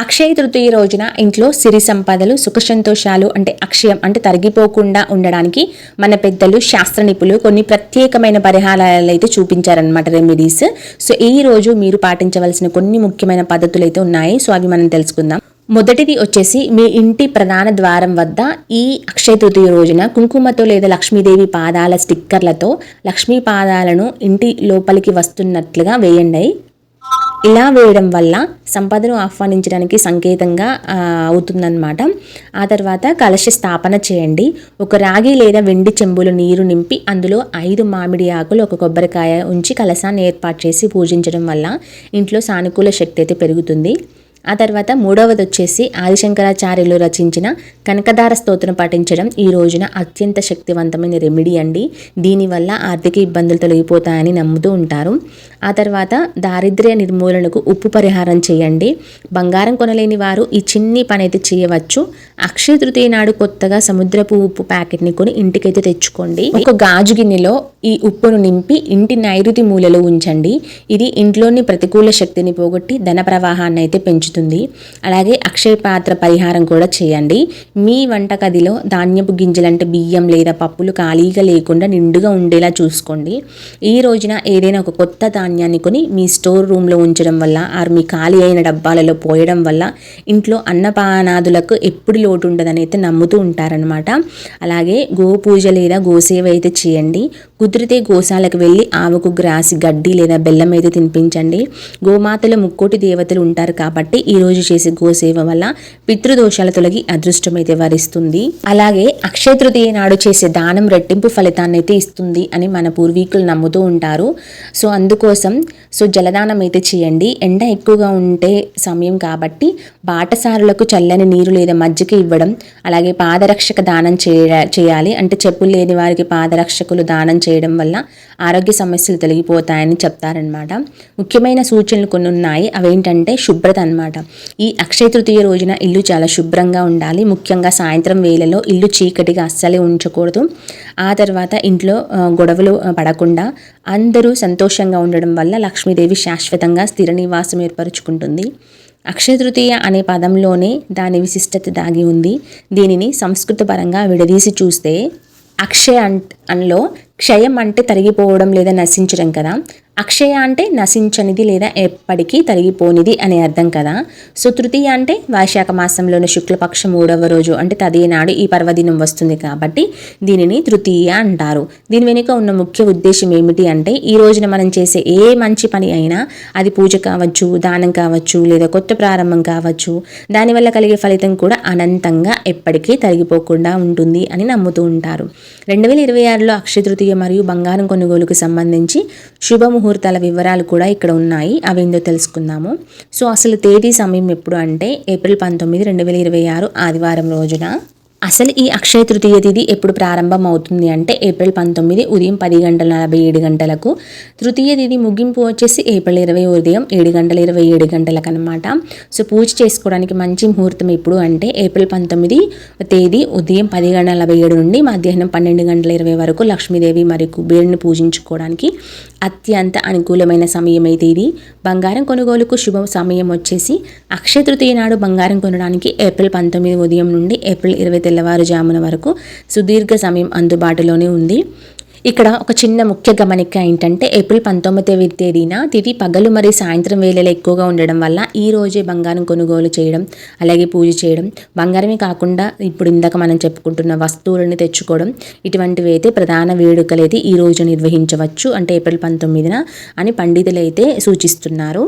అక్షయ తృతీయ రోజున ఇంట్లో సిరి సంపదలు సుఖ సంతోషాలు అంటే అక్షయం అంటే తరిగిపోకుండా ఉండడానికి మన పెద్దలు శాస్త్ర నిపుణులు కొన్ని ప్రత్యేకమైన పరిహారాలు అయితే చూపించారనమాట, రెమెడీస్. సో ఈ రోజు మీరు పాటించవలసిన కొన్ని ముఖ్యమైన పద్ధతులు అయితే ఉన్నాయి. సో అవి మనం తెలుసుకుందాం. మొదటిది వచ్చేసి మీ ఇంటి ప్రధాన ద్వారం వద్ద ఈ అక్షయ తృతీయ రోజున కుంకుమతో లేదా లక్ష్మీదేవి పాదాల స్టిక్కర్లతో లక్ష్మీ పాదాలను ఇంటి లోపలికి వస్తున్నట్లుగా వేయండి. ఇలా వేయడం వల్ల సంపదను ఆహ్వానించడానికి సంకేతంగా అవుతుందన్నమాట. ఆ తర్వాత కలశ స్థాపన చేయండి. ఒక రాగి లేదా వెండి చెంబులు నీరు నింపి అందులో 5 మామిడి ఆకులు, ఒక కొబ్బరికాయ ఉంచి కలశాన్ని ఏర్పాటు చేసి పూజించడం వల్ల ఇంట్లో సానుకూల శక్తి అయితే పెరుగుతుంది. ఆ తర్వాత మూడవది వచ్చేసి ఆదిశంకరాచార్యులు రచించిన కనకదార స్తోత్రం పఠించడం ఈ రోజున అత్యంత శక్తివంతమైన రెమెడీ అండి. దీనివల్ల ఆర్థిక ఇబ్బందులు తొలగిపోతాయని నమ్ముతూ ఉంటారు. ఆ తర్వాత దారిద్ర్య నిర్మూలనకు ఉప్పు పరిహారం చేయండి. బంగారం కొనలేని వారు ఈ చిన్ని పని అయితే చేయవచ్చు. అక్షయ తృతీయ నాడు కొత్తగా సముద్రపు ఉప్పు ప్యాకెట్ని కొని ఇంటికైతే తెచ్చుకోండి. ఒక గాజు గిన్నెలో ఈ ఉప్పును నింపి ఇంటి నైరుతి మూలలో ఉంచండి. ఇది ఇంట్లోని ప్రతికూల శక్తిని పోగొట్టి ధన ప్రవాహాన్ని అయితే పెంచుతుంది. అలాగే అక్షయ పాత్ర పరిహారం కూడా చేయండి. మీ వంటగదిలో ధాన్యపు గింజలంటే బియ్యం లేదా పప్పులు ఖాళీగా లేకుండా నిండుగా ఉండేలా చూసుకోండి. ఈ రోజున ఏదైనా ఒక కొత్త ధాన్యాన్ని కొని మీ స్టోర్ రూమ్లో ఉంచడం వల్ల మీ ఖాళీ అయిన డబ్బాలలో పోయడం వల్ల ఇంట్లో అన్నపానాదులకు ఎప్పుడు లోటు ఉండదని అయితే నమ్ముతూ ఉంటారనమాట. అలాగే గోపూజ లేదా గోసేవ అయితే చేయండి. కుదిరితే గోశాలకు వెళ్ళి ఆవుకు గ్రాసి గడ్డి లేదా బెల్లం అయితే తినిపించండి. గోమాతలో ముక్కోటి దేవతలు ఉంటారు కాబట్టి ఈ రోజు చేసే గోసేవ వల్ల పితృదోషాల తొలగి అదృష్టం అయితే వరిస్తుంది. అలాగే అక్షయ తృతీయ నాడు చేసే దానం రెట్టింపు ఫలితాన్ని అయితే ఇస్తుంది అని మన పూర్వీకులు నమ్ముతూ ఉంటారు. సో అందుకోసం జలదానం అయితే చేయండి. ఎండ ఎక్కువగా ఉంటే సమయం కాబట్టి బాటసారులకు చల్లని నీరు లేదా మజ్జిగ ఇవ్వడం, అలాగే పాదరక్షక దానం చేయాలి. అంటే చెప్పులు లేని వారికి పాదరక్షకులు దానం చేయడం వల్ల ఆరోగ్య సమస్యలు తొలగిపోతాయని చెప్తారనమాట. ముఖ్యమైన సూచనలు కొన్ని ఉన్నాయి. అవేంటంటే శుభ్రత అనమాట. ఈ అక్షయ తృతీయ రోజున ఇల్లు చాలా శుభ్రంగా ఉండాలి. ముఖ్యంగా సాయంత్రం వేళలో ఇల్లు చీకటిగా అస్సలే ఉంచకూడదు. ఆ తర్వాత ఇంట్లో గొడవలు పడకుండా అందరూ సంతోషంగా ఉండడం వల్ల లక్ష్మీదేవి శాశ్వతంగా స్థిర నివాసం ఏర్పరచుకుంటుంది. అక్షయ తృతీయ అనే పదంలోనే దాని విశిష్టత దాగి ఉంది. దీనిని సంస్కృత పరంగా విడదీసి చూస్తే అక్షయ అనలో క్షయం అంటే తరిగిపోవడం లేదా నశించడం కదా. అక్షయ అంటే నశించనిది లేదా ఎప్పటికీ తరిగిపోనిది అనే అర్థం కదా. సో తృతీయ అంటే వైశాఖ మాసంలోని శుక్లపక్షం 3వ రోజు అంటే తదియ నాడు ఈ పర్వదినం వస్తుంది కాబట్టి దీనిని తృతీయ అంటారు. దీని వెనుక ఉన్న ముఖ్య ఉద్దేశం ఏమిటి అంటే ఈ రోజున మనం చేసే ఏ మంచి పని అయినా అది పూజ కావచ్చు, దానం కావచ్చు, లేదా కొత్త ప్రారంభం కావచ్చు, దానివల్ల కలిగే ఫలితం కూడా అనంతంగా ఎప్పటికీ తరిగిపోకుండా ఉంటుంది అని నమ్ముతూ ఉంటారు. 2026లో అక్షయ తృతీయ మరియు బంగారం కొనుగోలుకు సంబంధించి శుభముహూర్తాల వివరాలు కూడా ఇక్కడ ఉన్నాయి. అవి ఏందో తెలుసుకుందాము. సో అసలు తేదీ సమయం ఎప్పుడు అంటే ఏప్రిల్ 19, 2026 ఆదివారం రోజున. అసలు ఈ అక్షయ తృతీయ తిథి ఎప్పుడు ప్రారంభం అవుతుంది అంటే ఏప్రిల్ 19 ఉదయం 10:47 తృతీయ తిథి ముగింపు వచ్చేసి ఏప్రిల్ 20 ఉదయం 7:27 అనమాట. సో పూజ చేసుకోవడానికి మంచి ముహూర్తం ఎప్పుడు అంటే ఏప్రిల్ 19 తేదీ ఉదయం 10:47 నుండి మధ్యాహ్నం 12:20 వరకు లక్ష్మీదేవి మరియు కుబేరుని పూజించుకోవడానికి అత్యంత అనుకూలమైన సమయం అయితే ఇది. బంగారం కొనుగోలుకు శుభ సమయం వచ్చేసి అక్షయ తృతీయ నాడు బంగారం కొనడానికి ఏప్రిల్ 19 ఉదయం నుండి ఏప్రిల్ 20 తెల్లవారుజామున వరకు సుదీర్ఘ సమయం అందుబాటులోనే ఉంది. ఇక్కడ ఒక చిన్న ముఖ్య గమనిక ఏంటంటే ఏప్రిల్ 19వ తేదీన తిథి పగలు మరియు సాయంత్రం వేళలో ఎక్కువగా ఉండడం వల్ల ఈ రోజే బంగారం కొనుగోలు చేయడం, అలాగే పూజ చేయడం, బంగారమే కాకుండా ఇప్పుడు ఇందాక మనం చెప్పుకుంటున్న వస్తువులను తెచ్చుకోవడం, ఇటువంటివి అయితే ప్రధాన వేడుకలు అయితే ఈ రోజు నిర్వహించవచ్చు అంటే ఏప్రిల్ 19న అని పండితులు అయితే సూచిస్తున్నారు.